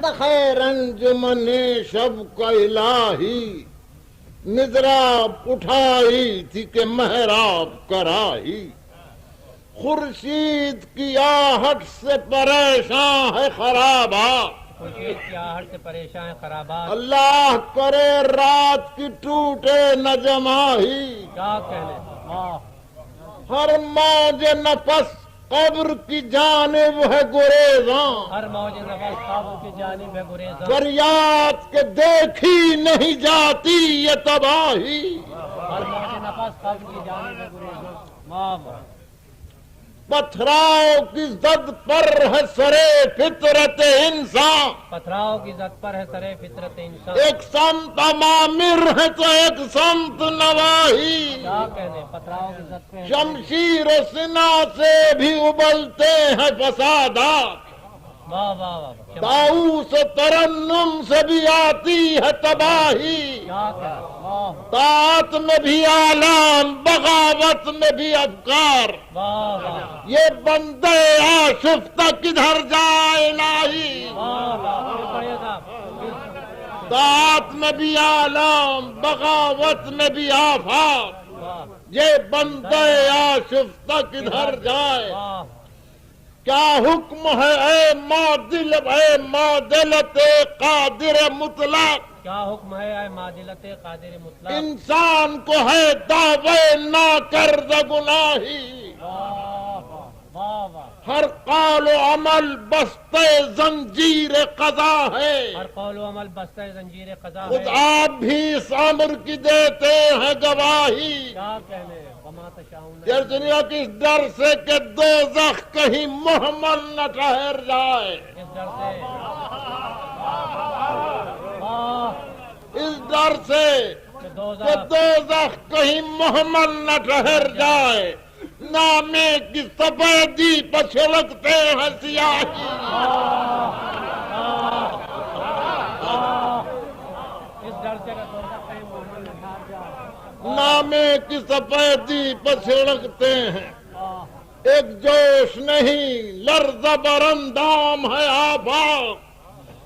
بخیر انجمن شب کا الہی مضراب اٹھائی تھی کہ محراب کرائی خورشید کی آہٹ سے پریشان ہے خرابات خورشید کی آہٹ سے پریشان ہے خرابات اللہ کرے رات کی ٹوٹے نہ جماہی کیا کہنے واہ ہر موج نفس قبر کی جانب ہے گریزاں ہر موج نفس قبر کی جانب ہے گریزاں فریاد کے دیکھی نہیں جاتی یہ تباہی ہر موج نفس قبر کی جانب ہے گریزاں واہ واہ پتھراؤ کی زد پر ہے سرے فطرت انسان پتھراؤ کی زد پر ہے سرے فطرت انسان ایک سمت امامر ہے تو ایک سمت نواہی کیا کہنے پتھراؤ کی زد پہ شمشیر و سنا سے بھی ابلتے ہیں فسادات واہ واہ واہ طاؤس و ترنم سے بھی آتی ہے تباہی کیا کہنے واہ طاعت میں بھی اعلان بغاوت میں بھی افکار واہ واہ یہ بندے آشفتہ کدھر جائے الہی واہ واہ بڑھیا صاحب طاعت میں بھی اعلان بغاوت میں بھی آفات واہ یہ بندے آشفتہ کدھر جائے واہ کیا حکم ہے اے معدلت قادر مطلق کیا حکم ہے اے معدلت قادر مطلق انسان کو ہے دعوے نہ کرد گناہی واہ واہ واہ واہ ہر قول و عمل بستے زنجیر قضا ہے ہر قول و عمل بستہ زنجیر قضا خود ہے آپ بھی اس امر کی دیتے ہیں گواہی کیا کہنے وما تشاؤون یہ دنیا کی اس ڈر سے کہ دوزخ کہیں محمل نہ ٹھہر جائے اس ڈر سے واہ اس ڈر سے کہ کہ دوزخ دوزخ کہیں محمل نہ ٹھہر جائے نامے کی سفیدی پر چھلکتے ہیں سیاہی اس ڈر سے کہ دوزخ کہیں محمل نہ ٹھہر جائے نامے کی سفیدی پر چھلکتے ہیں واہ ایک جوش نہیں لرز برندام ہے آفاق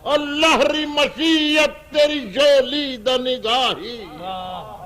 اور لہری مشیت تیری جولی نگاہی واہ